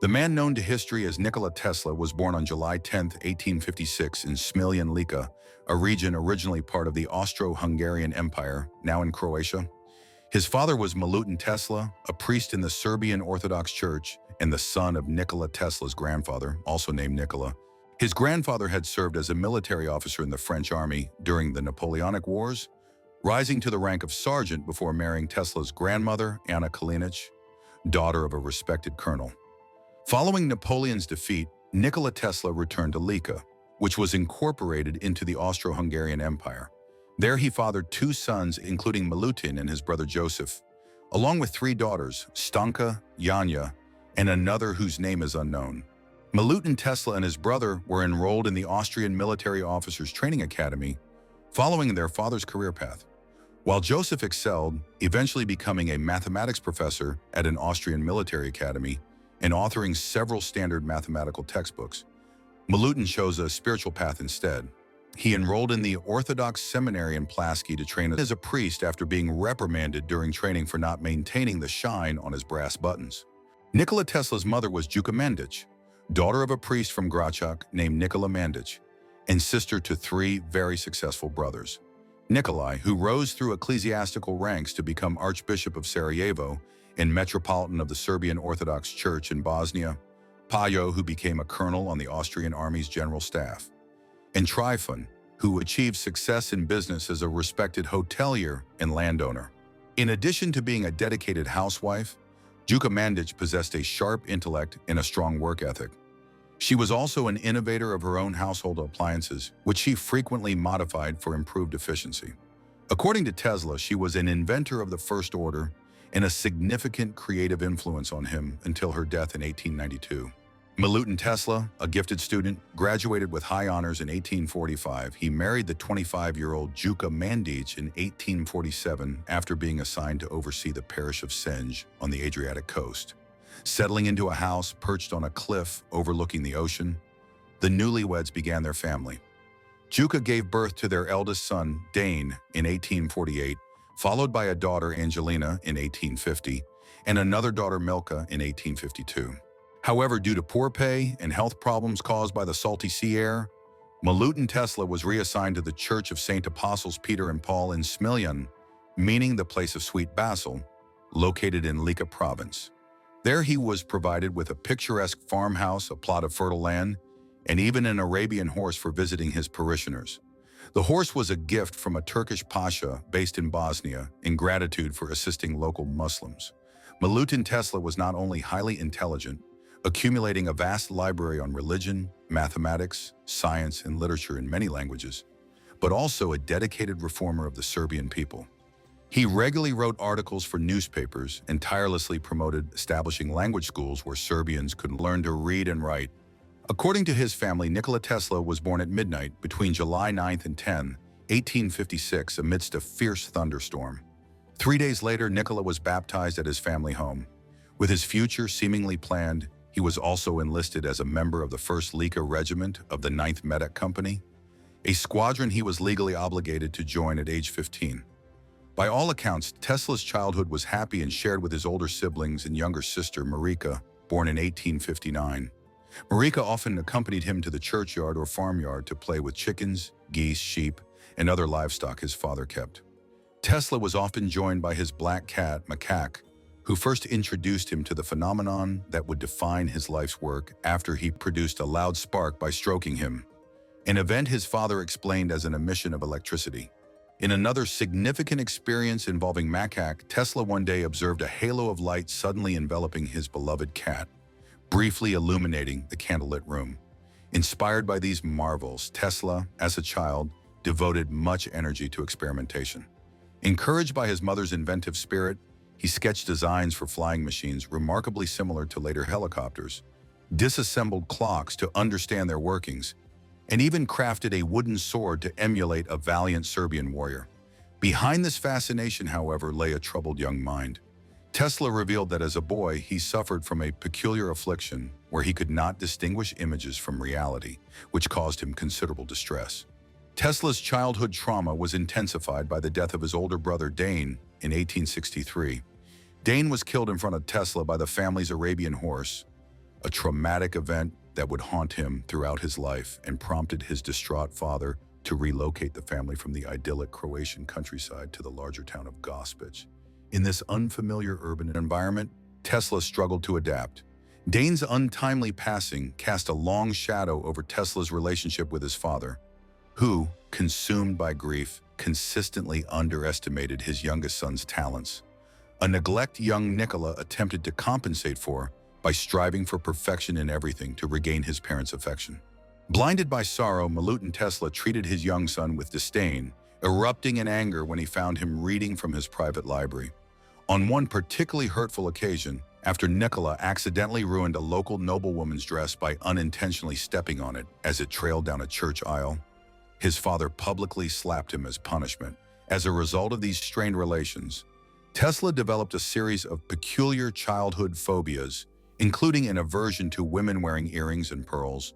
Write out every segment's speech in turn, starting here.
man known to history as Nikola Tesla was born on July 10, 1856 in Smiljan Lika, a region originally part of the Austro-Hungarian Empire, now in Croatia. His father was Milutin Tesla, a priest in the Serbian Orthodox Church and the son of Nikola Tesla's grandfather, also named Nikola. His grandfather had served as a military officer in the French army during the Napoleonic Wars, rising to the rank of sergeant before marrying Tesla's grandmother, Anna Kalinic, daughter of a respected colonel. Following Napoleon's defeat, Nikola Tesla returned to Lika, which was incorporated into the Austro-Hungarian Empire. There he fathered two sons, including Milutin and his brother Joseph, along with three daughters, Stanka, Yanya, and another whose name is unknown. Milutin Tesla and his brother were enrolled in the Austrian Military Officers Training Academy, following their father's career path, while Joseph excelled, eventually becoming a mathematics professor at an Austrian military academy and authoring several standard mathematical textbooks. Milutin chose a spiritual path instead. He enrolled in the Orthodox Seminary in Plasky to train as a priest after being reprimanded during training for not maintaining the shine on his brass buttons. Nikola Tesla's mother was Juka Mandic, daughter of a priest from Grachak named Nikola Mandic, and sister to three very successful brothers. Nikolai, who rose through ecclesiastical ranks to become Archbishop of Sarajevo and Metropolitan of the Serbian Orthodox Church in Bosnia, Pajo, who became a colonel on the Austrian Army's general staff, and Trifon, who achieved success in business as a respected hotelier and landowner. In addition to being a dedicated housewife, Juka Mandic possessed a sharp intellect and a strong work ethic. She was also an innovator of her own household appliances, which she frequently modified for improved efficiency. According to Tesla, she was an inventor of the first order and a significant creative influence on him until her death in 1892. Milutin Tesla, a gifted student, graduated with high honors in 1845. He married the 25-year-old Juka Mandic in 1847 after being assigned to oversee the parish of Senj on the Adriatic coast. Settling into a house perched on a cliff overlooking the ocean, the newlyweds began their family. Juka gave birth to their eldest son, Dane, in 1848, followed by a daughter, Angelina, in 1850, and another daughter, Milka, in 1852. However, due to poor pay and health problems caused by the salty sea air, Milutin Tesla was reassigned to the Church of St. Apostles Peter and Paul in Smiljan, meaning the place of sweet basil, located in Lika province. There he was provided with a picturesque farmhouse, a plot of fertile land, and even an Arabian horse for visiting his parishioners. The horse was a gift from a Turkish pasha based in Bosnia in gratitude for assisting local Muslims. Milutin Tesla was not only highly intelligent, accumulating a vast library on religion, mathematics, science, and literature in many languages, but also a dedicated reformer of the Serbian people. He regularly wrote articles for newspapers and tirelessly promoted establishing language schools where Serbians could learn to read and write. According to his family, Nikola Tesla was born at midnight between July 9 and 10, 1856, amidst a fierce thunderstorm. 3 days later, Nikola was baptized at his family home. With his future seemingly planned, he was also enlisted as a member of the 1st Lika Regiment of the 9th Medak Company, a squadron he was legally obligated to join at age 15. By all accounts, Tesla's childhood was happy and shared with his older siblings and younger sister, Marika, born in 1859. Marika often accompanied him to the churchyard or farmyard to play with chickens, geese, sheep, and other livestock his father kept. Tesla was often joined by his black cat, Macaque, who first introduced him to the phenomenon that would define his life's work after he produced a loud spark by stroking him, an event his father explained as an emission of electricity. In another significant experience involving Macaque, Tesla one day observed a halo of light suddenly enveloping his beloved cat, briefly illuminating the candlelit room. Inspired by these marvels, Tesla, as a child, devoted much energy to experimentation. Encouraged by his mother's inventive spirit, he sketched designs for flying machines remarkably similar to later helicopters, disassembled clocks to understand their workings, and even crafted a wooden sword to emulate a valiant Serbian warrior. Behind this fascination, however, lay a troubled young mind. Tesla revealed that as a boy, he suffered from a peculiar affliction where he could not distinguish images from reality, which caused him considerable distress. Tesla's childhood trauma was intensified by the death of his older brother Dane in 1863. Dane was killed in front of Tesla by the family's Arabian horse, a traumatic event that would haunt him throughout his life and prompted his distraught father to relocate the family from the idyllic Croatian countryside to the larger town of Gospic. In this unfamiliar urban environment, Tesla struggled to adapt. Dane's untimely passing cast a long shadow over Tesla's relationship with his father, who, consumed by grief, consistently underestimated his youngest son's talents. A neglect young Nikola attempted to compensate for by striving for perfection in everything to regain his parents' affection. Blinded by sorrow, Milutin Tesla treated his young son with disdain, erupting in anger when he found him reading from his private library. On one particularly hurtful occasion, after Nikola accidentally ruined a local noblewoman's dress by unintentionally stepping on it as it trailed down a church aisle, his father publicly slapped him as punishment. As a result of these strained relations, Tesla developed a series of peculiar childhood phobias, including an aversion to women wearing earrings and pearls,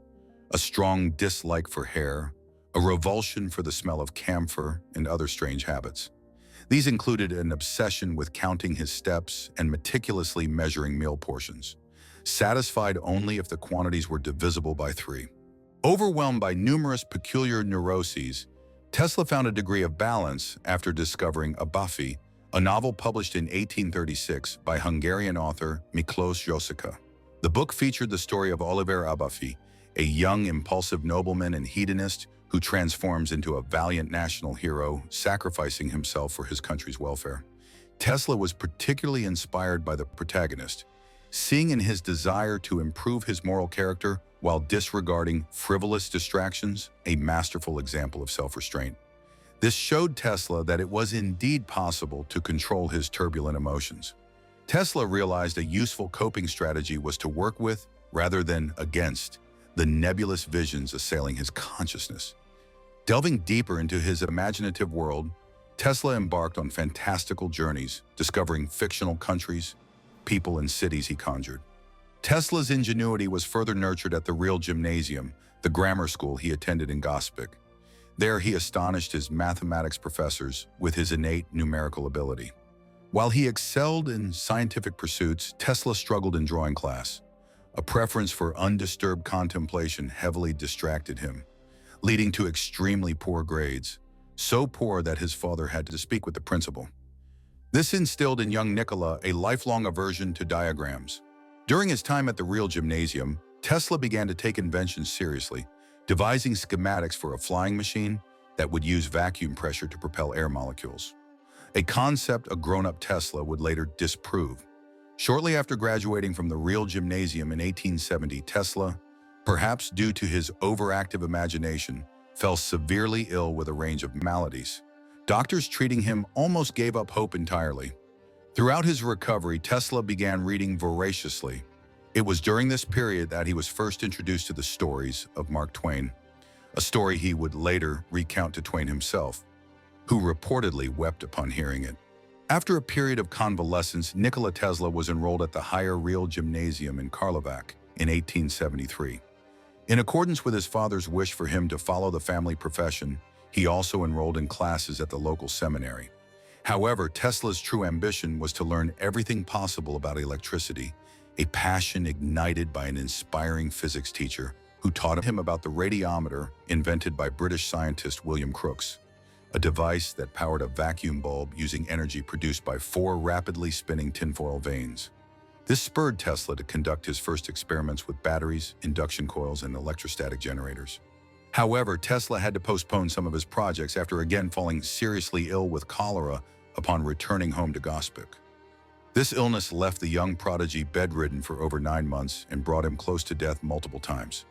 a strong dislike for hair, a revulsion for the smell of camphor, and other strange habits. These included an obsession with counting his steps and meticulously measuring meal portions, satisfied only if the quantities were divisible by 3. Overwhelmed by numerous peculiar neuroses, Tesla found a degree of balance after discovering Abafi, a novel published in 1836 by Hungarian author Miklós Josica. The book featured the story of Oliver Abafi, a young, impulsive nobleman and hedonist who transforms into a valiant national hero, sacrificing himself for his country's welfare. Tesla was particularly inspired by the protagonist, seeing in his desire to improve his moral character while disregarding frivolous distractions a masterful example of self-restraint. This showed Tesla that it was indeed possible to control his turbulent emotions. Tesla realized a useful coping strategy was to work with, rather than against, the nebulous visions assailing his consciousness. Delving deeper into his imaginative world, Tesla embarked on fantastical journeys, discovering fictional countries, people, and cities he conjured. Tesla's ingenuity was further nurtured at the Real Gymnasium, the grammar school he attended in Gospic. There he astonished his mathematics professors with his innate numerical ability. While he excelled in scientific pursuits, Tesla struggled in drawing class. A preference for undisturbed contemplation heavily distracted him, leading to extremely poor grades, so poor that his father had to speak with the principal. This instilled in young Nikola a lifelong aversion to diagrams. During his time at the Real Gymnasium, Tesla began to take inventions seriously, devising schematics for a flying machine that would use vacuum pressure to propel air molecules, a concept a grown-up Tesla would later disprove. Shortly after graduating from the Real Gymnasium in 1870, Tesla, perhaps due to his overactive imagination, fell severely ill with a range of maladies. Doctors treating him almost gave up hope entirely. Throughout his recovery, Tesla began reading voraciously. It was during this period that he was first introduced to the stories of Mark Twain, a story he would later recount to Twain himself, who reportedly wept upon hearing it. After a period of convalescence, Nikola Tesla was enrolled at the Higher Real Gymnasium in Karlovac in 1873. In accordance with his father's wish for him to follow the family profession, he also enrolled in classes at the local seminary. However, Tesla's true ambition was to learn everything possible about electricity, a passion ignited by an inspiring physics teacher who taught him about the radiometer invented by British scientist William Crookes, a device that powered a vacuum bulb using energy produced by 4 rapidly spinning tinfoil vanes. This spurred Tesla to conduct his first experiments with batteries, induction coils, and electrostatic generators. However, Tesla had to postpone some of his projects after again falling seriously ill with cholera upon returning home to Gospic. This illness left the young prodigy bedridden for over 9 months and brought him close to death multiple times.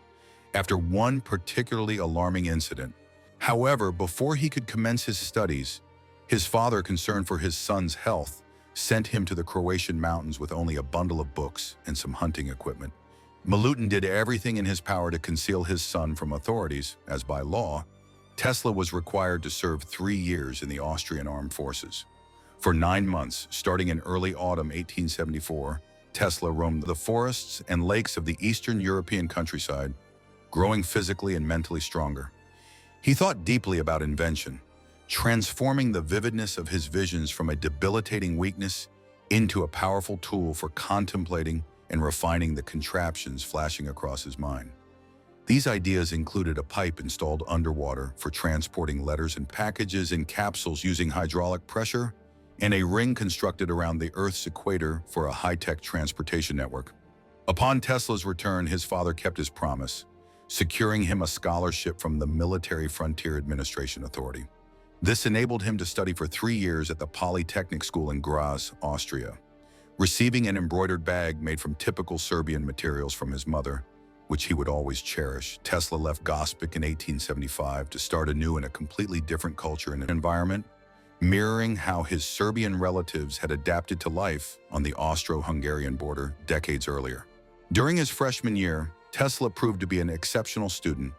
After one particularly alarming incident, however, before he could commence his studies, his father, concerned for his son's health, sent him to the Croatian mountains with only a bundle of books and some hunting equipment. Milutin did everything in his power to conceal his son from authorities, as by law, Tesla was required to serve 3 years in the Austrian armed forces. For 9 months, starting in early autumn 1874, Tesla roamed the forests and lakes of the Eastern European countryside, growing physically and mentally stronger. He thought deeply about invention, transforming the vividness of his visions from a debilitating weakness into a powerful tool for contemplating and refining the contraptions flashing across his mind. These ideas included a pipe installed underwater for transporting letters and packages in capsules using hydraulic pressure, and a ring constructed around the Earth's equator for a high-tech transportation network. Upon Tesla's return, his father kept his promise, securing him a scholarship from the Military Frontier Administration Authority. This enabled him to study for 3 years at the Polytechnic School in Graz, Austria. Receiving an embroidered bag made from typical Serbian materials from his mother, which he would always cherish, Tesla left Gospic in 1875 to start anew in a completely different culture and environment, mirroring how his Serbian relatives had adapted to life on the Austro-Hungarian border decades earlier. During his freshman year, Tesla proved to be an exceptional student,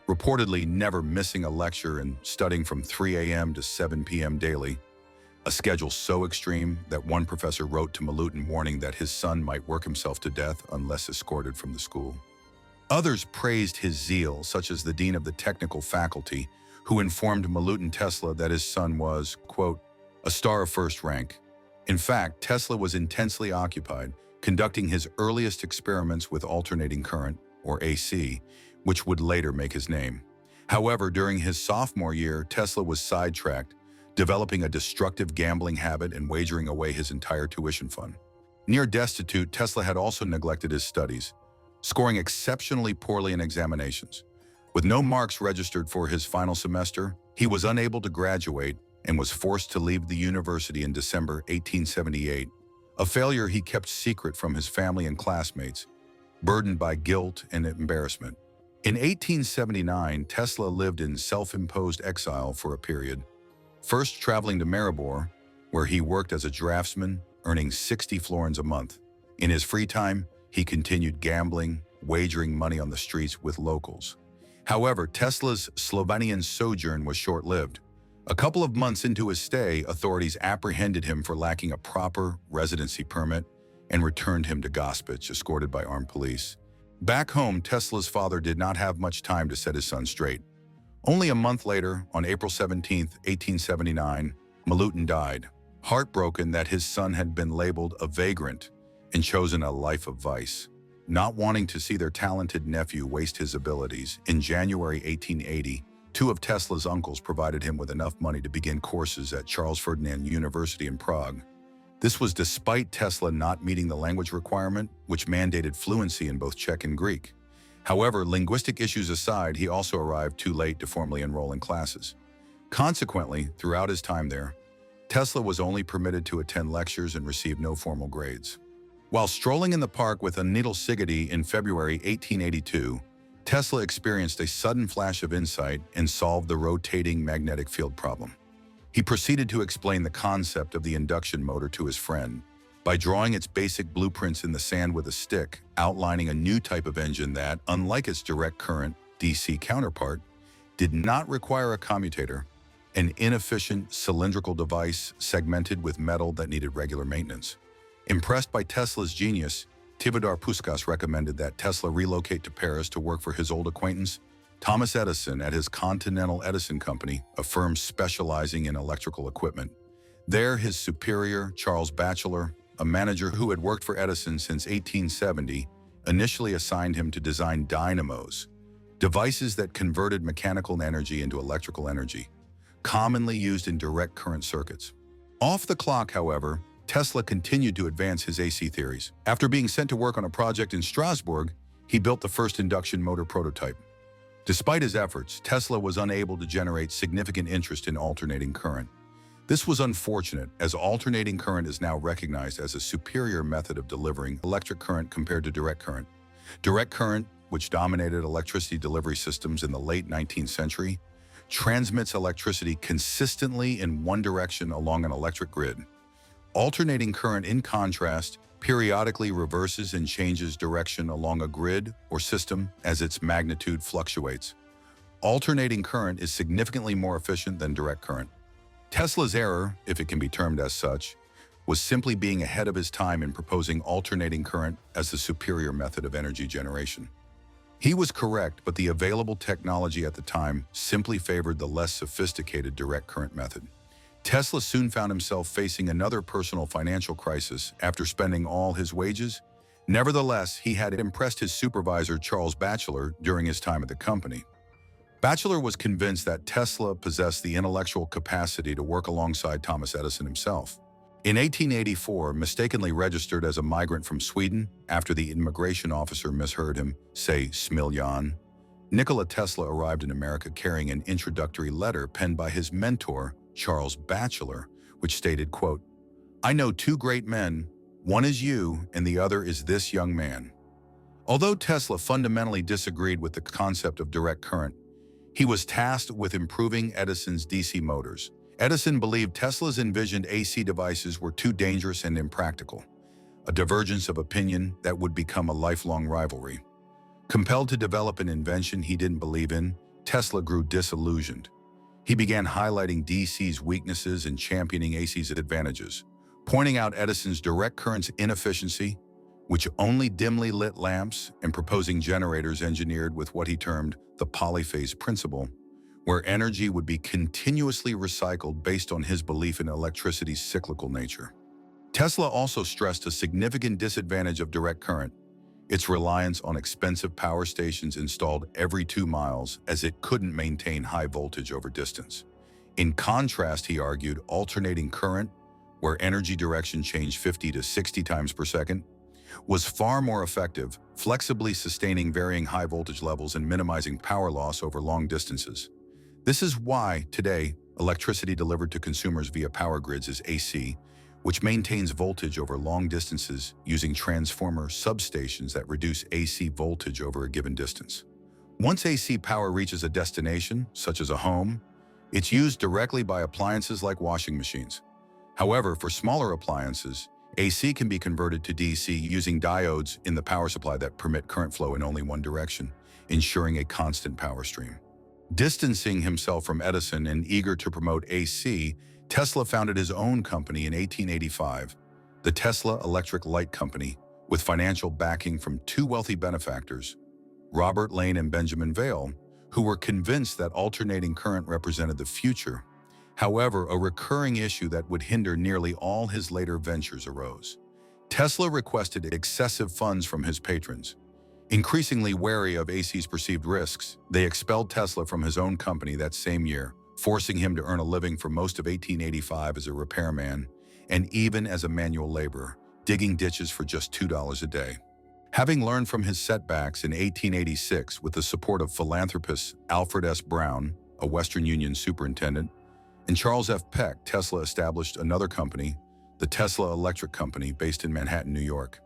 reportedly never missing a lecture and studying from 3 a.m. to 7 p.m. daily, a schedule so extreme that one professor wrote to Milutin warning that his son might work himself to death unless escorted from the school. Others praised his zeal, such as the dean of the technical faculty, who informed Milutin Tesla that his son was, quote, a star of first rank. In fact, Tesla was intensely occupied, conducting his earliest experiments with alternating current, or AC, which would later make his name. However, during his sophomore year, Tesla was sidetracked, developing a destructive gambling habit and wagering away his entire tuition fund. Near destitute, Tesla had also neglected his studies, scoring exceptionally poorly in examinations. With no marks registered for his final semester, he was unable to graduate and was forced to leave the university in December 1878, a failure he kept secret from his family and classmates, burdened by guilt and embarrassment. In 1879, Tesla lived in self-imposed exile for a period, first traveling to Maribor, where he worked as a draftsman, earning 60 florins a month. In his free time, he continued gambling, wagering money on the streets with locals. However, Tesla's Slovenian sojourn was short-lived. A couple of months into his stay, authorities apprehended him for lacking a proper residency permit and returned him to Gospic, escorted by armed police. Back home, Tesla's father did not have much time to set his son straight. Only a month later, on April 17, 1879, Milutin died, heartbroken that his son had been labeled a vagrant and chosen a life of vice. Not wanting to see their talented nephew waste his abilities, in January 1880, 2 of Tesla's uncles provided him with enough money to begin courses at Charles Ferdinand University in Prague. This was despite Tesla not meeting the language requirement, which mandated fluency in both Czech and Greek. However, linguistic issues aside, he also arrived too late to formally enroll in classes. Consequently, throughout his time there, Tesla was only permitted to attend lectures and receive no formal grades. While strolling in the park with Anita Sigeti in February 1882, Tesla experienced a sudden flash of insight and solved the rotating magnetic field problem. He proceeded to explain the concept of the induction motor to his friend by drawing its basic blueprints in the sand with a stick, outlining a new type of engine that, unlike its direct current DC counterpart, did not require a commutator, an inefficient cylindrical device segmented with metal that needed regular maintenance. Impressed by Tesla's genius, Tivadar Puskas recommended that Tesla relocate to Paris to work for his old acquaintance, Thomas Edison, at his Continental Edison Company, a firm specializing in electrical equipment. There, his superior, Charles Batchelor, a manager who had worked for Edison since 1870, initially assigned him to design dynamos, devices that converted mechanical energy into electrical energy, commonly used in direct current circuits. Off the clock, however, Tesla continued to advance his AC theories. After being sent to work on a project in Strasbourg, he built the first induction motor prototype. Despite his efforts, Tesla was unable to generate significant interest in alternating current. This was unfortunate, as alternating current is now recognized as a superior method of delivering electric current compared to direct current. Direct current, which dominated electricity delivery systems in the late 19th century, transmits electricity consistently in one direction along an electric grid. Alternating current, in contrast, periodically reverses and changes direction along a grid or system as its magnitude fluctuates. Alternating current is significantly more efficient than direct current. Tesla's error, if it can be termed as such, was simply being ahead of his time in proposing alternating current as the superior method of energy generation. He was correct, but the available technology at the time simply favored the less sophisticated direct current method. Tesla soon found himself facing another personal financial crisis after spending all his wages. Nevertheless, he had impressed his supervisor Charles Batchelor during his time at the company. Batchelor was convinced that Tesla possessed the intellectual capacity to work alongside Thomas Edison himself. In 1884, mistakenly registered as a migrant from Sweden after the immigration officer misheard him say Smiljan, Nikola Tesla arrived in America carrying an introductory letter penned by his mentor, Charles Batchelor, which stated, quote, "I know two great men, one is you and the other is this young man." Although Tesla fundamentally disagreed with the concept of direct current, he was tasked with improving Edison's DC motors. Edison believed Tesla's envisioned AC devices were too dangerous and impractical, a divergence of opinion that would become a lifelong rivalry. Compelled to develop an invention he didn't believe in, Tesla grew disillusioned. He began highlighting DC's weaknesses and championing AC's advantages, pointing out Edison's direct current's inefficiency, which only dimly lit lamps, and proposing generators engineered with what he termed the polyphase principle, where energy would be continuously recycled based on his belief in electricity's cyclical nature. Tesla also stressed a significant disadvantage of direct current: its reliance on expensive power stations installed every 2 miles, as it couldn't maintain high voltage over distance. In contrast, he argued, alternating current, where energy direction changed 50 to 60 times per second, was far more effective, flexibly sustaining varying high voltage levels and minimizing power loss over long distances. This is why, today, electricity delivered to consumers via power grids is AC, which maintains voltage over long distances using transformer substations that reduce AC voltage over a given distance. Once AC power reaches a destination, such as a home, it's used directly by appliances like washing machines. However, for smaller appliances, AC can be converted to DC using diodes in the power supply that permit current flow in only one direction, ensuring a constant power stream. Distancing himself from Edison and eager to promote AC, Tesla founded his own company in 1885, the Tesla Electric Light Company, with financial backing from two wealthy benefactors, Robert Lane and Benjamin Vail, who were convinced that alternating current represented the future. However, a recurring issue that would hinder nearly all his later ventures arose. Tesla requested excessive funds from his patrons. Increasingly wary of AC's perceived risks, they expelled Tesla from his own company that same year, forcing him to earn a living for most of 1885 as a repairman and even as a manual laborer, digging ditches for just $2 a day. Having learned from his setbacks in 1886 with the support of philanthropists Alfred S. Brown, a Western Union superintendent, and Charles F. Peck, Tesla established another company, the Tesla Electric Company, based in Manhattan, New York.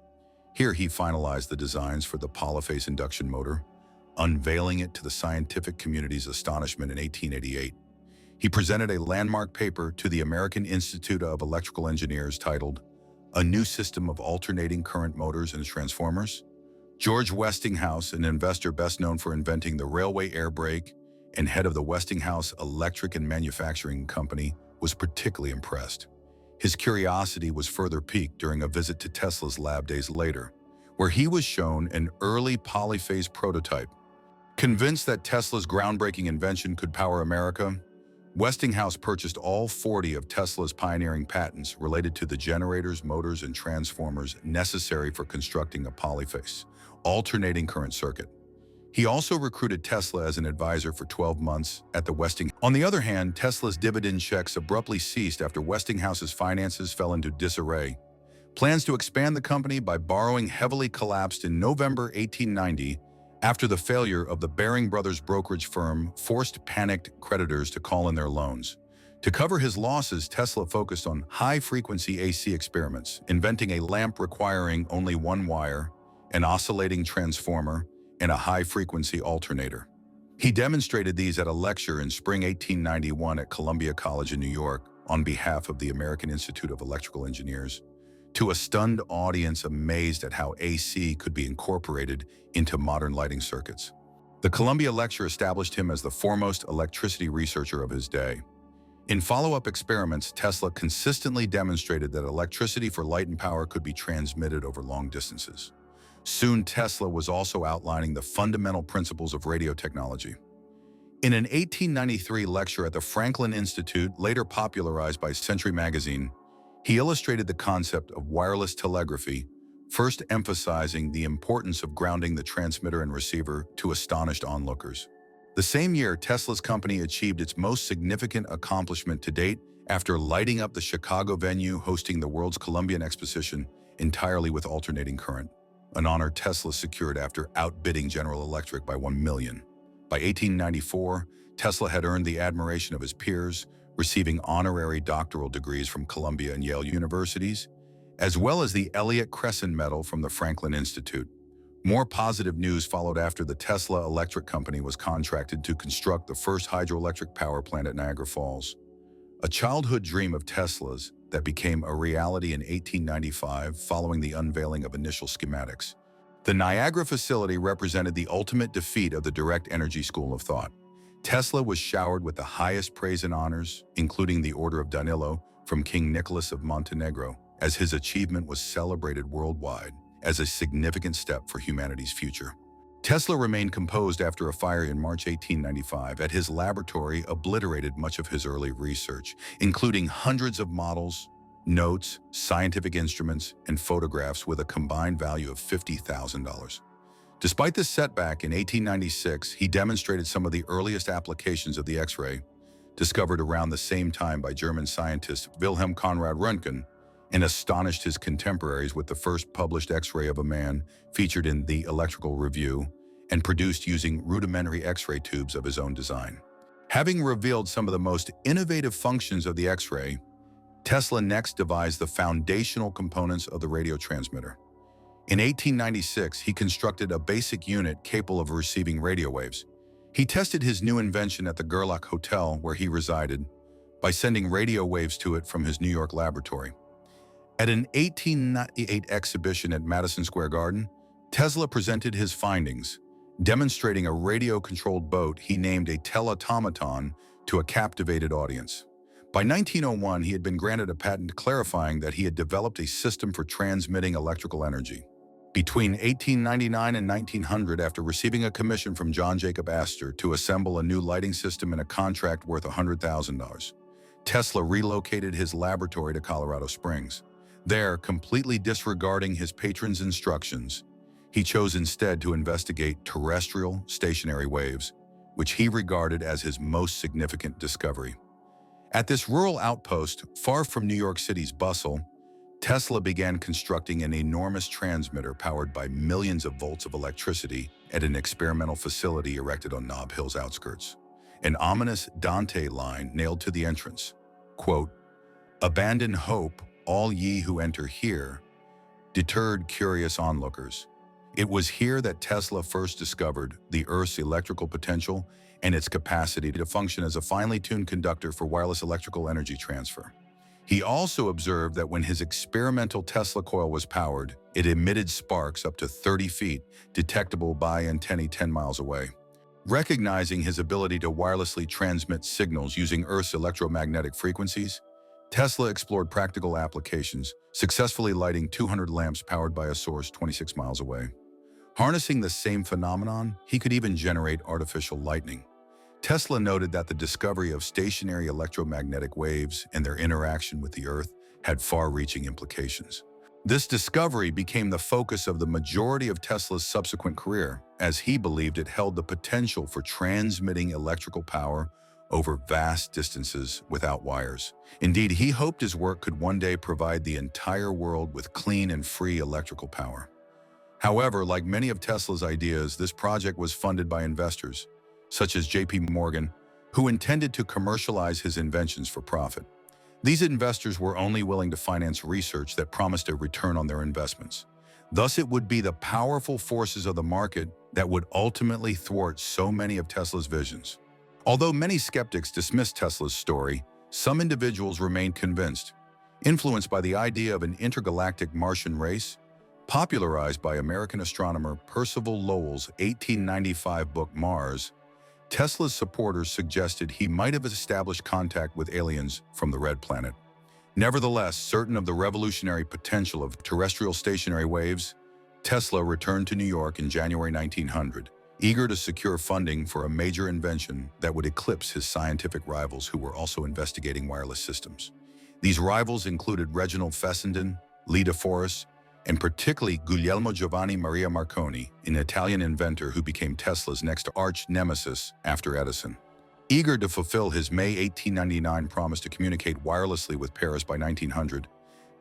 Here he finalized the designs for the polyphase induction motor, unveiling it to the scientific community's astonishment in 1888. He presented a landmark paper to the American Institute of Electrical Engineers titled, "A New System of Alternating Current Motors and Transformers." George Westinghouse, an investor best known for inventing the railway air brake and head of the Westinghouse Electric and Manufacturing Company, was particularly impressed. His curiosity was further piqued during a visit to Tesla's lab days later, where he was shown an early polyphase prototype. Convinced that Tesla's groundbreaking invention could power America, Westinghouse purchased all 40 of Tesla's pioneering patents related to the generators, motors, and transformers necessary for constructing a polyphase, alternating current circuit. He also recruited Tesla as an advisor for 12 months at the Westinghouse. On the other hand, Tesla's dividend checks abruptly ceased after Westinghouse's finances fell into disarray. Plans to expand the company by borrowing heavily collapsed in November 1890 after the failure of the Baring Brothers brokerage firm forced panicked creditors to call in their loans. To cover his losses, Tesla focused on high-frequency AC experiments, inventing a lamp requiring only one wire, an oscillating transformer, and a high-frequency alternator. He demonstrated these at a lecture in spring 1891 at Columbia College in New York on behalf of the American Institute of Electrical Engineers, to a stunned audience amazed at how AC could be incorporated into modern lighting circuits. The Columbia lecture established him as the foremost electricity researcher of his day. In follow-up experiments, Tesla consistently demonstrated that electricity for light and power could be transmitted over long distances. Soon, Tesla was also outlining the fundamental principles of radio technology. In an 1893 lecture at the Franklin Institute, later popularized by Century magazine, he illustrated the concept of wireless telegraphy, first emphasizing the importance of grounding the transmitter and receiver to astonished onlookers. The same year, Tesla's company achieved its most significant accomplishment to date after lighting up the Chicago venue hosting the world's Columbian Exposition entirely with alternating current, an honor Tesla secured after outbidding General Electric by 1 million. By 1894, Tesla had earned the admiration of his peers, receiving honorary doctoral degrees from Columbia and Yale universities, as well as the Elliott Crescent Medal from the Franklin Institute. More positive news followed after the Tesla Electric Company was contracted to construct the first hydroelectric power plant at Niagara Falls. A childhood dream of Tesla's that became a reality in 1895 following the unveiling of initial schematics. The Niagara facility represented the ultimate defeat of the direct energy school of thought. Tesla was showered with the highest praise and honors, including the Order of Danilo from King Nicholas of Montenegro, as his achievement was celebrated worldwide as a significant step for humanity's future. Tesla remained composed after a fire in March 1895 at his laboratory obliterated much of his early research, including hundreds of models, notes, scientific instruments, and photographs with a combined value of $50,000. Despite this setback, in 1896, he demonstrated some of the earliest applications of the X-ray, discovered around the same time by German scientist Wilhelm Conrad Röntgen, and astonished his contemporaries with the first published X-ray of a man featured in the Electrical Review and produced using rudimentary X-ray tubes of his own design. Having revealed some of the most innovative functions of the X-ray, Tesla next devised the foundational components of the radio transmitter. In 1896, he constructed a basic unit capable of receiving radio waves. He tested his new invention at the Gerlach Hotel where he resided by sending radio waves to it from his New York laboratory. At an 1898 exhibition at Madison Square Garden, Tesla presented his findings, demonstrating a radio-controlled boat he named a telautomaton to a captivated audience. By 1901, he had been granted a patent clarifying that he had developed a system for transmitting electrical energy. Between 1899 and 1900, after receiving a commission from John Jacob Astor to assemble a new lighting system in a contract worth $100,000, Tesla relocated his laboratory to Colorado Springs. There, completely disregarding his patron's instructions, he chose instead to investigate terrestrial stationary waves, which he regarded as his most significant discovery. At this rural outpost, far from New York City's bustle, Tesla began constructing an enormous transmitter powered by millions of volts of electricity at an experimental facility erected on Nob Hill's outskirts. An ominous Dante line nailed to the entrance, quote, "Abandon hope, all ye who enter here," deterred curious onlookers. It was here that Tesla first discovered the Earth's electrical potential and its capacity to function as a finely tuned conductor for wireless electrical energy transfer. He also observed that when his experimental Tesla coil was powered, it emitted sparks up to 30 feet, detectable by antennae 10 miles away. Recognizing his ability to wirelessly transmit signals using Earth's electromagnetic frequencies, Tesla explored practical applications, successfully lighting 200 lamps powered by a source 26 miles away. Harnessing the same phenomenon, he could even generate artificial lightning. Tesla noted that the discovery of stationary electromagnetic waves and their interaction with the Earth had far-reaching implications. This discovery became the focus of the majority of Tesla's subsequent career, as he believed it held the potential for transmitting electrical power over vast distances without wires. Indeed, he hoped his work could one day provide the entire world with clean and free electrical power. However, like many of Tesla's ideas, this project was funded by investors, such as J.P. Morgan, who intended to commercialize his inventions for profit. These investors were only willing to finance research that promised a return on their investments. Thus, it would be the powerful forces of the market that would ultimately thwart so many of Tesla's visions. Although many skeptics dismissed Tesla's story, some individuals remained convinced. Influenced by the idea of an intergalactic Martian race, popularized by American astronomer Percival Lowell's 1895 book Mars, Tesla's supporters suggested he might have established contact with aliens from the Red Planet. Nevertheless, certain of the revolutionary potential of terrestrial stationary waves, Tesla returned to New York in January 1900, eager to secure funding for a major invention that would eclipse his scientific rivals who were also investigating wireless systems. These rivals included Reginald Fessenden, Lee De Forest, and particularly Guglielmo Giovanni Maria Marconi, an Italian inventor who became Tesla's next arch-nemesis after Edison. Eager to fulfill his May 1899 promise to communicate wirelessly with Paris by 1900,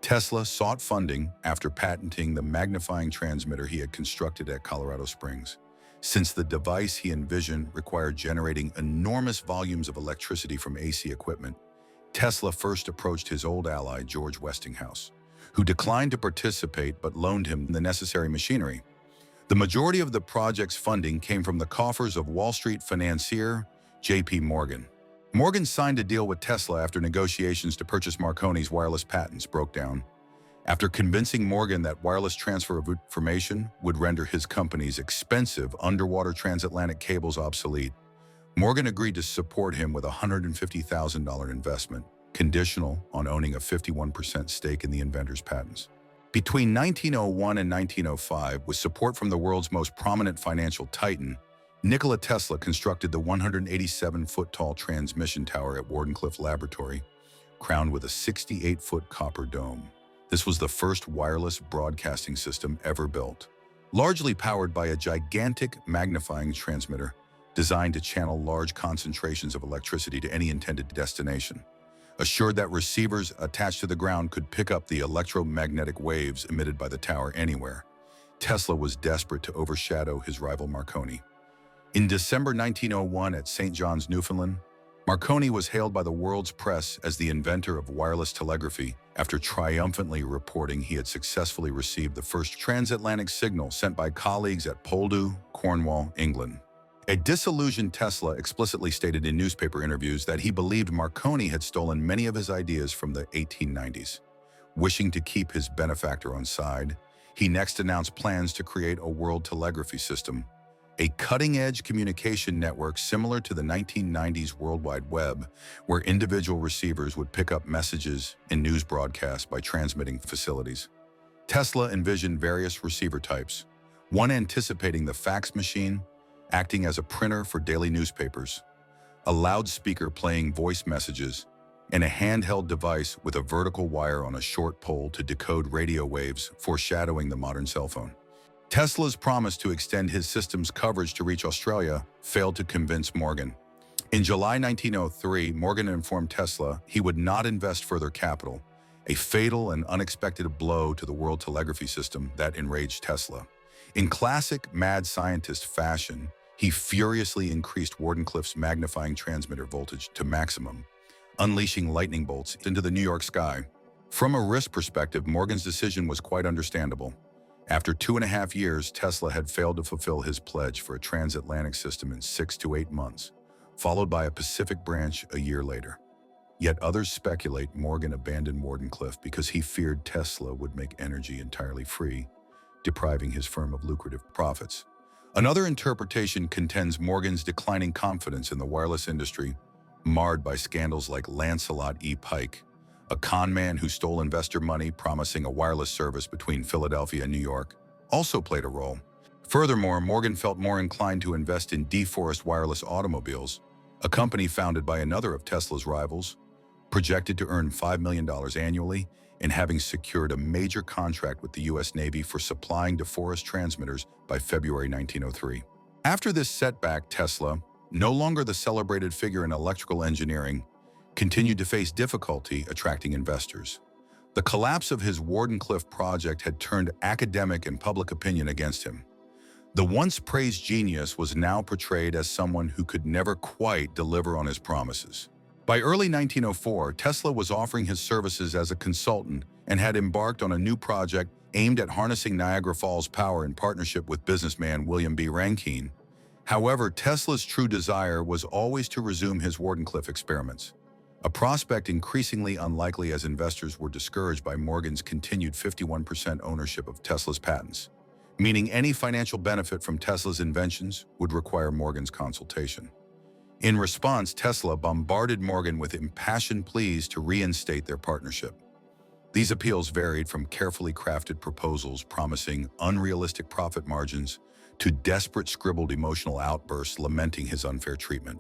Tesla sought funding after patenting the magnifying transmitter he had constructed at Colorado Springs. Since the device he envisioned required generating enormous volumes of electricity from AC equipment, Tesla first approached his old ally George Westinghouse, who declined to participate but loaned him the necessary machinery. The majority of the project's funding came from the coffers of Wall Street financier J.P. Morgan. Morgan signed a deal with Tesla after negotiations to purchase Marconi's wireless patents broke down. After convincing Morgan that wireless transfer of information would render his company's expensive underwater transatlantic cables obsolete, Morgan agreed to support him with a $150,000 investment, conditional on owning a 51% stake in the inventor's patents. Between 1901 and 1905, with support from the world's most prominent financial titan, Nikola Tesla constructed the 187-foot-tall transmission tower at Wardenclyffe Laboratory, crowned with a 68-foot copper dome. This was the first wireless broadcasting system ever built, largely powered by a gigantic magnifying transmitter designed to channel large concentrations of electricity to any intended destination. Assured that receivers attached to the ground could pick up the electromagnetic waves emitted by the tower anywhere, Tesla was desperate to overshadow his rival Marconi. In December 1901 at St. John's, Newfoundland, Marconi was hailed by the world's press as the inventor of wireless telegraphy after triumphantly reporting he had successfully received the first transatlantic signal sent by colleagues at Poldhu, Cornwall, England. A disillusioned Tesla explicitly stated in newspaper interviews that he believed Marconi had stolen many of his ideas from the 1890s. Wishing to keep his benefactor on side, he next announced plans to create a world telegraphy system, a cutting-edge communication network similar to the 1990s World Wide Web, where individual receivers would pick up messages and news broadcasts by transmitting facilities. Tesla envisioned various receiver types, one anticipating the fax machine, acting as a printer for daily newspapers, a loudspeaker playing voice messages, and a handheld device with a vertical wire on a short pole to decode radio waves, foreshadowing the modern cell phone. Tesla's promise to extend his system's coverage to reach Australia failed to convince Morgan. In July 1903, Morgan informed Tesla he would not invest further capital, a fatal and unexpected blow to the world telegraphy system that enraged Tesla. In classic mad scientist fashion, he furiously increased Wardenclyffe's magnifying transmitter voltage to maximum, unleashing lightning bolts into the New York sky. From a risk perspective, Morgan's decision was quite understandable. After 2.5 years, Tesla had failed to fulfill his pledge for a transatlantic system in 6 to 8 months, followed by a Pacific branch a year later. Yet others speculate Morgan abandoned Wardenclyffe because he feared Tesla would make energy entirely free, depriving his firm of lucrative profits. Another interpretation contends Morgan's declining confidence in the wireless industry, marred by scandals like Lancelot E. Pike, a con man who stole investor money promising a wireless service between Philadelphia and New York, also played a role. Furthermore, Morgan felt more inclined to invest in DeForest Wireless Automobiles, a company founded by another of Tesla's rivals, projected to earn $5 million annually and having secured a major contract with the U.S. Navy for supplying DeForest transmitters by February 1903. After this setback, Tesla, no longer the celebrated figure in electrical engineering, continued to face difficulty attracting investors. The collapse of his Wardenclyffe project had turned academic and public opinion against him. The once praised genius was now portrayed as someone who could never quite deliver on his promises. By early 1904, Tesla was offering his services as a consultant and had embarked on a new project aimed at harnessing Niagara Falls power in partnership with businessman William B. Rankine. However, Tesla's true desire was always to resume his Wardenclyffe experiments, a prospect increasingly unlikely as investors were discouraged by Morgan's continued 51% ownership of Tesla's patents, meaning any financial benefit from Tesla's inventions would require Morgan's consultation. In response, Tesla bombarded Morgan with impassioned pleas to reinstate their partnership. These appeals varied from carefully crafted proposals promising unrealistic profit margins to desperate scribbled emotional outbursts lamenting his unfair treatment.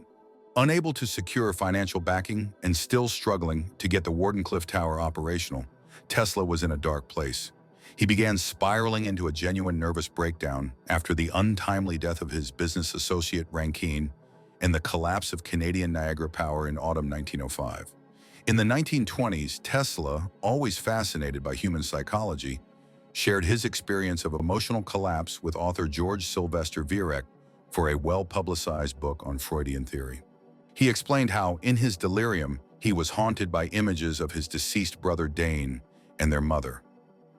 Unable to secure financial backing and still struggling to get the Wardenclyffe Tower operational, Tesla was in a dark place. He began spiraling into a genuine nervous breakdown after the untimely death of his business associate Rankine and the collapse of Canadian Niagara Power in autumn 1905. In the 1920s, Tesla, always fascinated by human psychology, shared his experience of emotional collapse with author George Sylvester Viereck for a well-publicized book on Freudian theory. He explained how, in his delirium, he was haunted by images of his deceased brother Dane and their mother.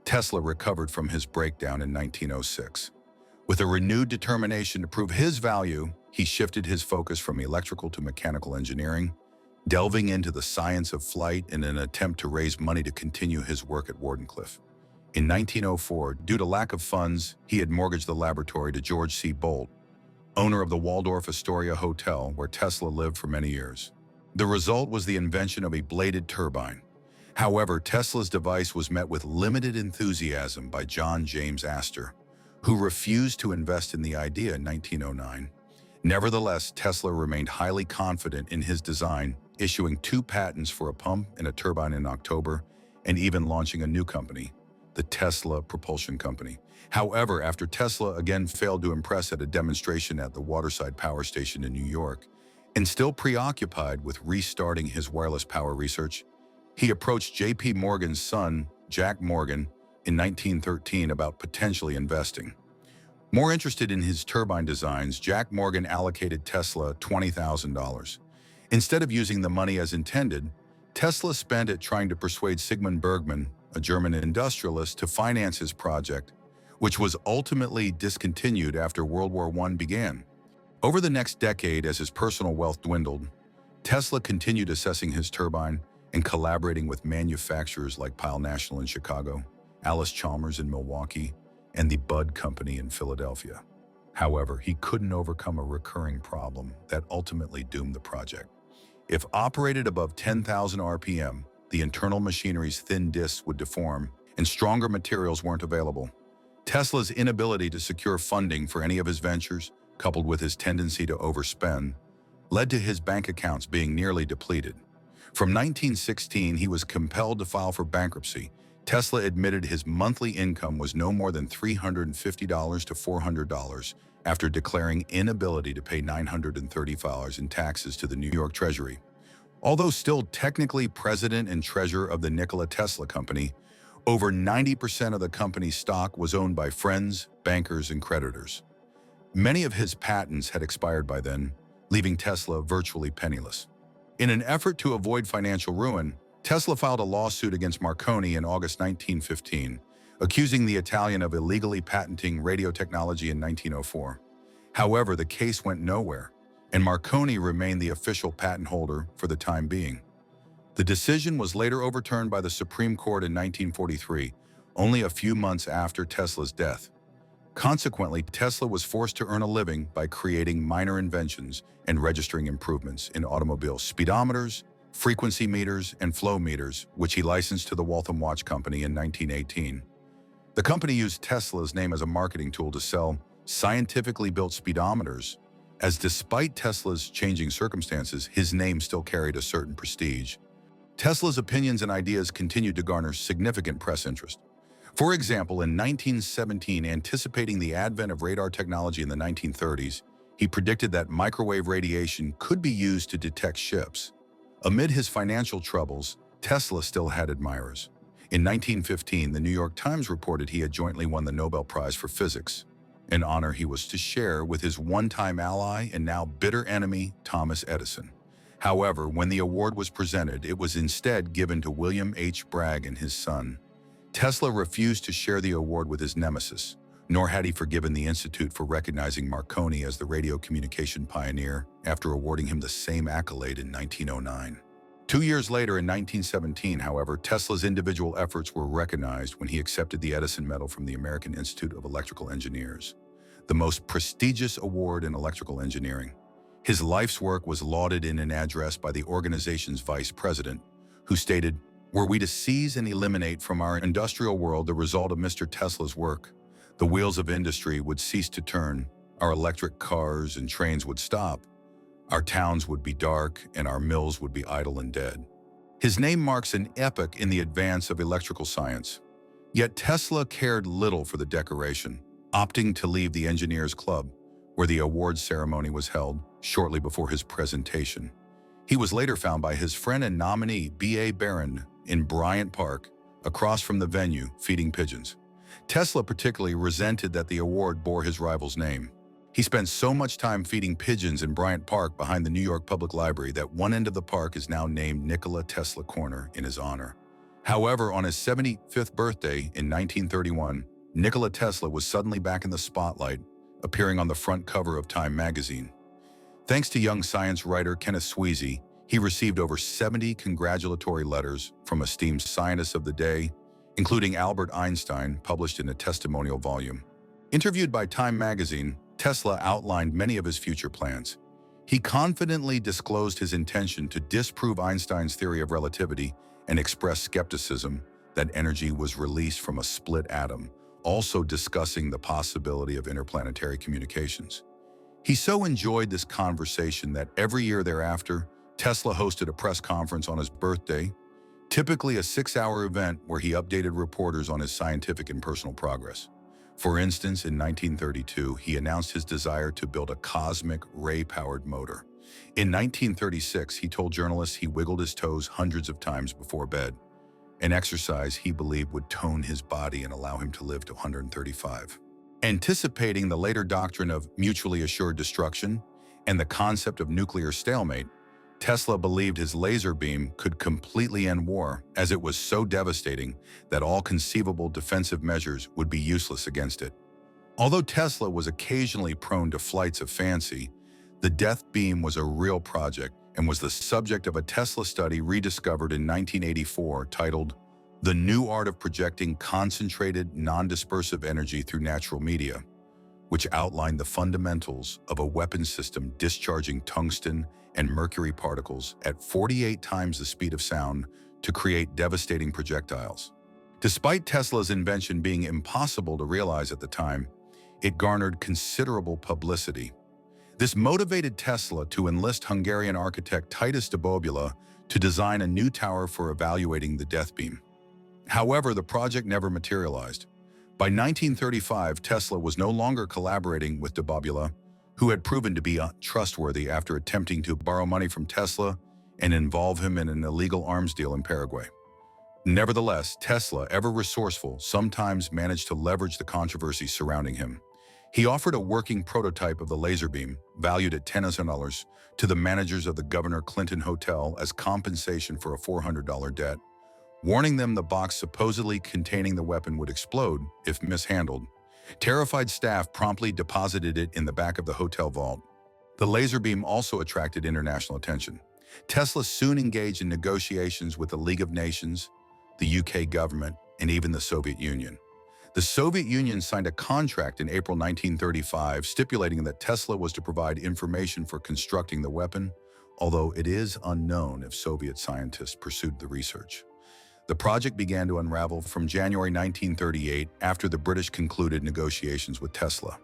Tesla recovered from his breakdown in 1906. With a renewed determination to prove his value, he shifted his focus from electrical to mechanical engineering, delving into the science of flight in an attempt to raise money to continue his work at Wardenclyffe. In 1904, due to lack of funds, he had mortgaged the laboratory to George C. Bolt, owner of the Waldorf Astoria Hotel, where Tesla lived for many years. The result was the invention of a bladed turbine. However, Tesla's device was met with limited enthusiasm by John James Astor, who refused to invest in the idea in 1909. Nevertheless, Tesla remained highly confident in his design, issuing 2 patents for a pump and a turbine in October, and even launching a new company, the Tesla Propulsion Company. However, after Tesla again failed to impress at a demonstration at the Waterside Power Station in New York, and still preoccupied with restarting his wireless power research, he approached J.P. Morgan's son, Jack Morgan, in 1913 about potentially investing. More interested in his turbine designs, Jack Morgan allocated Tesla $20,000. Instead of using the money as intended, Tesla spent it trying to persuade Sigmund Bergman, a German industrialist, to finance his project, which was ultimately discontinued after World War I began. Over the next decade, as his personal wealth dwindled, Tesla continued assessing his turbine and collaborating with manufacturers like Pyle National in Chicago, Alice Chalmers in Milwaukee, and the Budd Company in Philadelphia. However, he couldn't overcome a recurring problem that ultimately doomed the project. If operated above 10,000 RPM, the internal machinery's thin discs would deform, and stronger materials weren't available. Tesla's inability to secure funding for any of his ventures, coupled with his tendency to overspend, led to his bank accounts being nearly depleted. From 1916, he was compelled to file for bankruptcy. Tesla admitted his monthly income was no more than $350 to $400 after declaring inability to pay $930 in taxes to the New York Treasury. Although still technically president and treasurer of the Nikola Tesla Company, over 90% of the company's stock was owned by friends, bankers, and creditors. Many of his patents had expired by then, leaving Tesla virtually penniless. In an effort to avoid financial ruin, Tesla filed a lawsuit against Marconi in August 1915, accusing the Italian of illegally patenting radio technology in 1904. However, the case went nowhere, and Marconi remained the official patent holder for the time being. The decision was later overturned by the Supreme Court in 1943, only a few months after Tesla's death. Consequently, Tesla was forced to earn a living by creating minor inventions and registering improvements in automobile speedometers, frequency meters, and flow meters, which he licensed to the Waltham Watch Company in 1918. The company used Tesla's name as a marketing tool to sell scientifically built speedometers, as despite Tesla's changing circumstances, his name still carried a certain prestige. Tesla's opinions and ideas continued to garner significant press interest. For example, in 1917, anticipating the advent of radar technology in the 1930s, he predicted that microwave radiation could be used to detect ships. Amid his financial troubles, Tesla still had admirers. In 1915, the New York Times reported he had jointly won the Nobel Prize for Physics, an honor he was to share with his one-time ally and now bitter enemy, Thomas Edison. However, when the award was presented, it was instead given to William H. Bragg and his son. Tesla refused to share the award with his nemesis, nor had he forgiven the Institute for recognizing Marconi as the radio communication pioneer after awarding him the same accolade in 1909. 2 years later, in 1917, however, Tesla's individual efforts were recognized when he accepted the Edison Medal from the American Institute of Electrical Engineers, the most prestigious award in electrical engineering. His life's work was lauded in an address by the organization's vice president, who stated, "Were we to seize and eliminate from our industrial world the result of Mr. Tesla's work, the wheels of industry would cease to turn, our electric cars and trains would stop, our towns would be dark, and our mills would be idle and dead." His name marks an epoch in the advance of electrical science. Yet Tesla cared little for the decoration, opting to leave the Engineers Club, where the awards ceremony was held shortly before his presentation. He was later found by his friend and nominee B.A. Barron in Bryant Park, across from the venue, feeding pigeons. Tesla particularly resented that the award bore his rival's name. He spent so much time feeding pigeons in Bryant Park behind the New York Public Library that one end of the park is now named Nikola Tesla Corner in his honor. However, on his 75th birthday in 1931, Nikola Tesla was suddenly back in the spotlight, appearing on the front cover of Time magazine. Thanks to young science writer Kenneth Sweezy, he received over 70 congratulatory letters from esteemed scientists of the day, including Albert Einstein, published in a testimonial volume. Interviewed by Time magazine, Tesla outlined many of his future plans. He confidently disclosed his intention to disprove Einstein's theory of relativity and expressed skepticism that energy was released from a split atom, also discussing the possibility of interplanetary communications. He so enjoyed this conversation that every year thereafter, Tesla hosted a press conference on his birthday, typically a 6-hour event where he updated reporters on his scientific and personal progress. For instance, in 1932, he announced his desire to build a cosmic ray-powered motor. In 1936, he told journalists he wiggled his toes hundreds of times before bed, an exercise he believed would tone his body and allow him to live to 135. Anticipating the later doctrine of mutually assured destruction and the concept of nuclear stalemate, Tesla believed his laser beam could completely end war, as it was so devastating that all conceivable defensive measures would be useless against it. Although Tesla was occasionally prone to flights of fancy, the death beam was a real project and was the subject of a Tesla study rediscovered in 1984 titled The New Art of Projecting Concentrated Non-Dispersive Energy Through Natural Media, which outlined the fundamentals of a weapon system discharging tungsten and mercury particles at 48 times the speed of sound to create devastating projectiles. Despite Tesla's invention being impossible to realize at the time, it garnered considerable publicity. This motivated Tesla to enlist Hungarian architect Titus de Bobula to design a new tower for evaluating the death beam. However, the project never materialized. By 1935, Tesla was no longer collaborating with de Bobula, who had proven to be untrustworthy after attempting to borrow money from Tesla and involve him in an illegal arms deal in Paraguay. Nevertheless, Tesla, ever resourceful, sometimes managed to leverage the controversy surrounding him. He offered a working prototype of the laser beam, valued at $10,000, to the managers of the Governor Clinton Hotel as compensation for a $400 debt, warning them the box supposedly containing the weapon would explode if mishandled. Terrified staff promptly deposited it in the back of the hotel vault. The laser beam also attracted international attention. Tesla soon engaged in negotiations with the League of Nations, the UK government, and even the Soviet Union. The Soviet Union signed a contract in April 1935 stipulating that Tesla was to provide information for constructing the weapon, although it is unknown if Soviet scientists pursued the research. The project began to unravel from January 1938 after the British concluded negotiations with Tesla.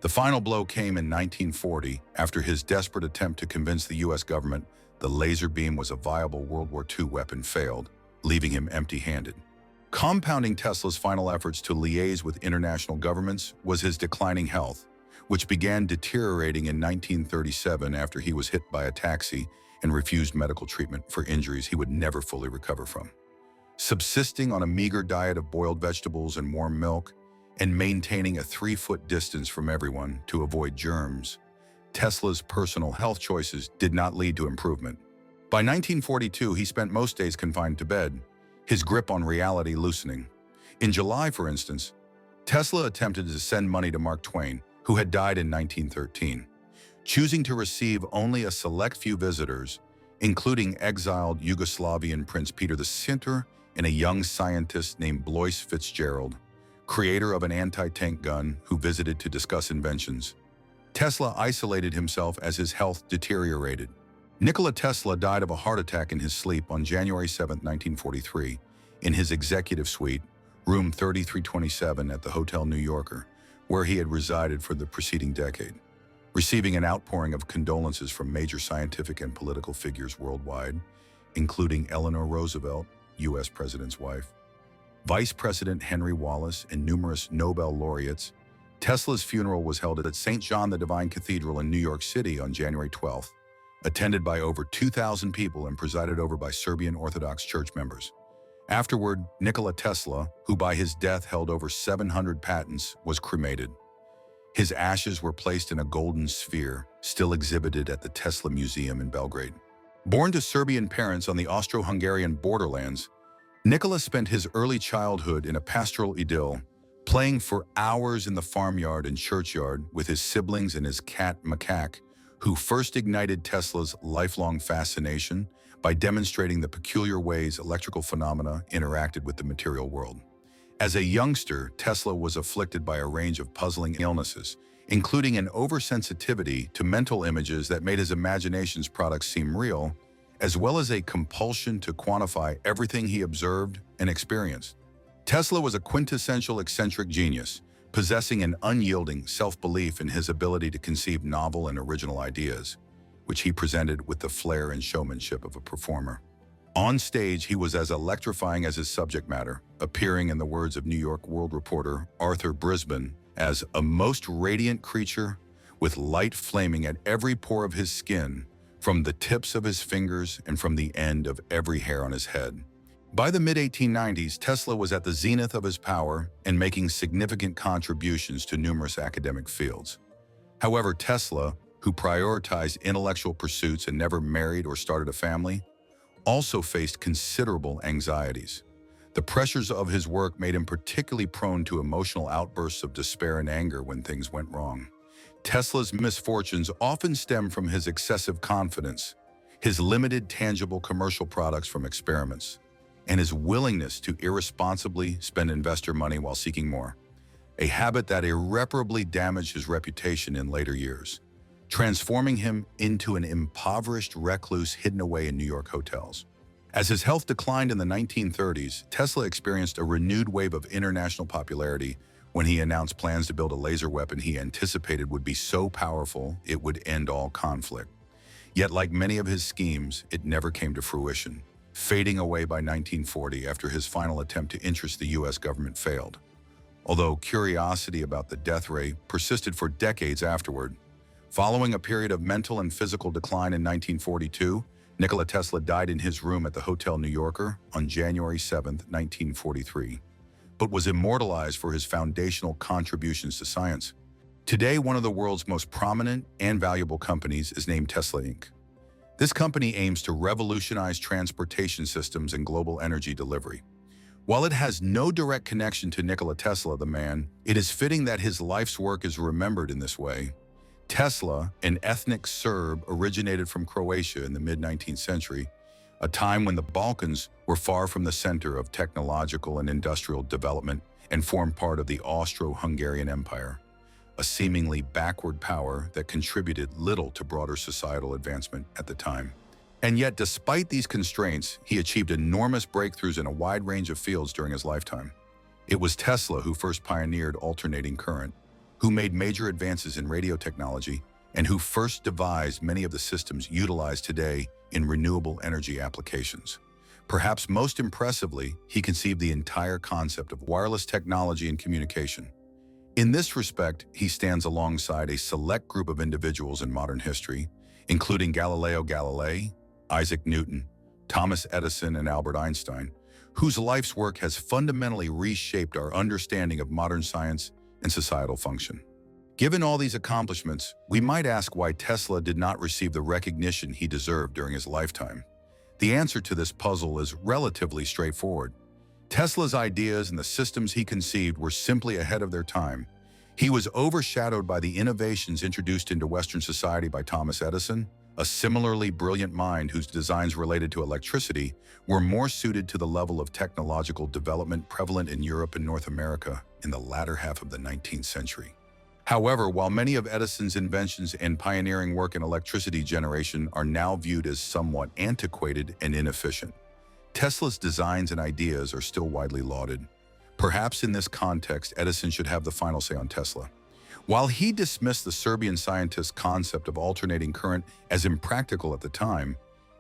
The final blow came in 1940 after his desperate attempt to convince the US government the laser beam was a viable World War II weapon failed, leaving him empty-handed. Compounding Tesla's final efforts to liaise with international governments was his declining health, which began deteriorating in 1937 after he was hit by a taxi and refused medical treatment for injuries he would never fully recover from. Subsisting on a meager diet of boiled vegetables and warm milk, and maintaining a 3-foot distance from everyone to avoid germs, Tesla's personal health choices did not lead to improvement. By 1942, he spent most days confined to bed, his grip on reality loosening. In July, for instance, Tesla attempted to send money to Mark Twain, who had died in 1913, choosing to receive only a select few visitors, including exiled Yugoslavian Prince Peter VI and a young scientist named Blois Fitzgerald, creator of an anti-tank gun who visited to discuss inventions. Tesla isolated himself as his health deteriorated. Nikola Tesla died of a heart attack in his sleep on January 7, 1943, in his executive suite, room 3327 at the Hotel New Yorker, where he had resided for the preceding decade, receiving an outpouring of condolences from major scientific and political figures worldwide, including Eleanor Roosevelt, U.S. President's wife. Vice President Henry Wallace, and numerous Nobel laureates. Tesla's funeral was held at St. John the Divine Cathedral in New York City on January 12th, attended by over 2,000 people and presided over by Serbian Orthodox Church members. Afterward, Nikola Tesla, who by his death held over 700 patents, was cremated. His ashes were placed in a golden sphere, still exhibited at the Tesla Museum in Belgrade. Born to Serbian parents on the Austro-Hungarian borderlands, Nikola spent his early childhood in a pastoral idyll, playing for hours in the farmyard and churchyard with his siblings and his cat Macaque, who first ignited Tesla's lifelong fascination by demonstrating the peculiar ways electrical phenomena interacted with the material world. As a youngster, Tesla was afflicted by a range of puzzling illnesses, including an oversensitivity to mental images that made his imagination's products seem real, as well as a compulsion to quantify everything he observed and experienced. Tesla was a quintessential eccentric genius, possessing an unyielding self-belief in his ability to conceive novel and original ideas, which he presented with the flair and showmanship of a performer. On stage, he was as electrifying as his subject matter, appearing, in the words of New York World reporter Arthur Brisbane, as a most radiant creature with light flaming at every pore of his skin, from the tips of his fingers and from the end of every hair on his head. By the mid-1890s, Tesla was at the zenith of his power and making significant contributions to numerous academic fields. However, Tesla, who prioritized intellectual pursuits and never married or started a family, also faced considerable anxieties. The pressures of his work made him particularly prone to emotional outbursts of despair and anger when things went wrong. Tesla's misfortunes often stem from his excessive confidence, his limited tangible commercial products from experiments, and his willingness to irresponsibly spend investor money while seeking more, a habit that irreparably damaged his reputation in later years, transforming him into an impoverished recluse hidden away in New York hotels. As his health declined in the 1930s, Tesla experienced a renewed wave of international popularity when he announced plans to build a laser weapon he anticipated would be so powerful it would end all conflict. Yet, like many of his schemes, it never came to fruition, fading away by 1940 after his final attempt to interest the U.S. government failed. Although curiosity about the death ray persisted for decades afterward, following a period of mental and physical decline in 1942, Nikola Tesla died in his room at the Hotel New Yorker on January 7, 1943, but was immortalized for his foundational contributions to science. Today, one of the world's most prominent and valuable companies is named Tesla Inc. This company aims to revolutionize transportation systems and global energy delivery. While it has no direct connection to Nikola Tesla, the man, it is fitting that his life's work is remembered in this way. Tesla, an ethnic Serb, originated from Croatia in the mid-19th century, a time when the Balkans were far from the center of technological and industrial development and formed part of the Austro-Hungarian Empire, a seemingly backward power that contributed little to broader societal advancement at the time. And yet, despite these constraints, he achieved enormous breakthroughs in a wide range of fields during his lifetime. It was Tesla who first pioneered alternating current, who made major advances in radio technology, and who first devised many of the systems utilized today in renewable energy applications. Perhaps most impressively, he conceived the entire concept of wireless technology and communication. In this respect, he stands alongside a select group of individuals in modern history, including Galileo Galilei, Isaac Newton, Thomas Edison, and Albert Einstein, whose life's work has fundamentally reshaped our understanding of modern science and societal function. Given all these accomplishments, we might ask why Tesla did not receive the recognition he deserved during his lifetime. The answer to this puzzle is relatively straightforward. Tesla's ideas and the systems he conceived were simply ahead of their time. He was overshadowed by the innovations introduced into Western society by Thomas Edison, a similarly brilliant mind whose designs related to electricity were more suited to the level of technological development prevalent in Europe and North America in the latter half of the 19th century. However, while many of Edison's inventions and pioneering work in electricity generation are now viewed as somewhat antiquated and inefficient, Tesla's designs and ideas are still widely lauded. Perhaps in this context, Edison should have the final say on Tesla. While he dismissed the Serbian scientist's concept of alternating current as impractical at the time,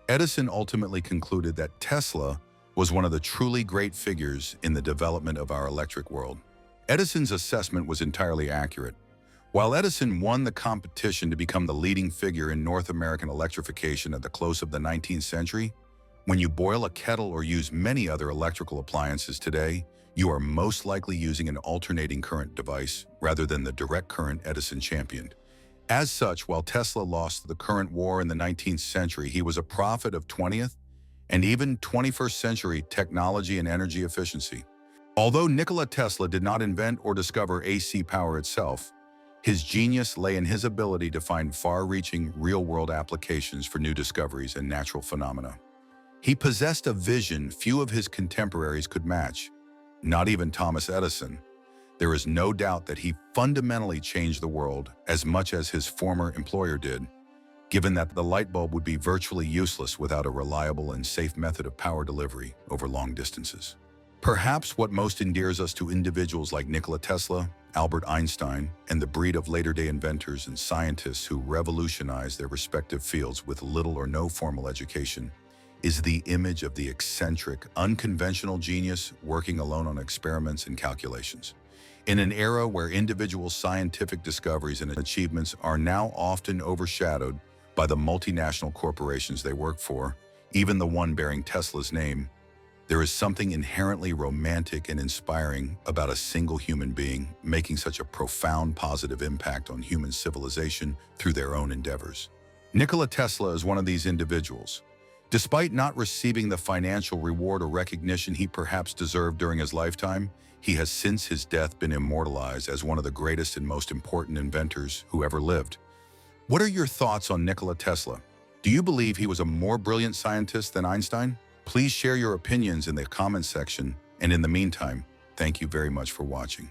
Edison ultimately concluded that Tesla, was one of the truly great figures in the development of our electric world. Edison's assessment was entirely accurate. While Edison won the competition to become the leading figure in North American electrification at the close of the 19th century, when you boil a kettle or use many other electrical appliances today, you are most likely using an alternating current device rather than the direct current Edison championed. As such, while Tesla lost the current war in the 19th century, he was a prophet of 20th and even 21st century technology and energy efficiency. Although Nikola Tesla did not invent or discover AC power itself, his genius lay in his ability to find far-reaching, real-world applications for new discoveries and natural phenomena. He possessed a vision few of his contemporaries could match, not even Thomas Edison. There is no doubt that he fundamentally changed the world as much as his former employer did, given that the light bulb would be virtually useless without a reliable and safe method of power delivery over long distances. Perhaps what most endears us to individuals like Nikola Tesla, Albert Einstein, and the breed of later-day inventors and scientists who revolutionized their respective fields with little or no formal education is the image of the eccentric, unconventional genius working alone on experiments and calculations. In an era where individual scientific discoveries and achievements are now often overshadowed by the multinational corporations they work for, even the one bearing Tesla's name, there is something inherently romantic and inspiring about a single human being making such a profound positive impact on human civilization through their own endeavors. Nikola Tesla is one of these individuals. Despite not receiving the financial reward or recognition he perhaps deserved during his lifetime, he has since his death been immortalized as one of the greatest and most important inventors who ever lived. What are your thoughts on Nikola Tesla? Do you believe he was a more brilliant scientist than Einstein? Please share your opinions in the comments section, and in the meantime, thank you very much for watching.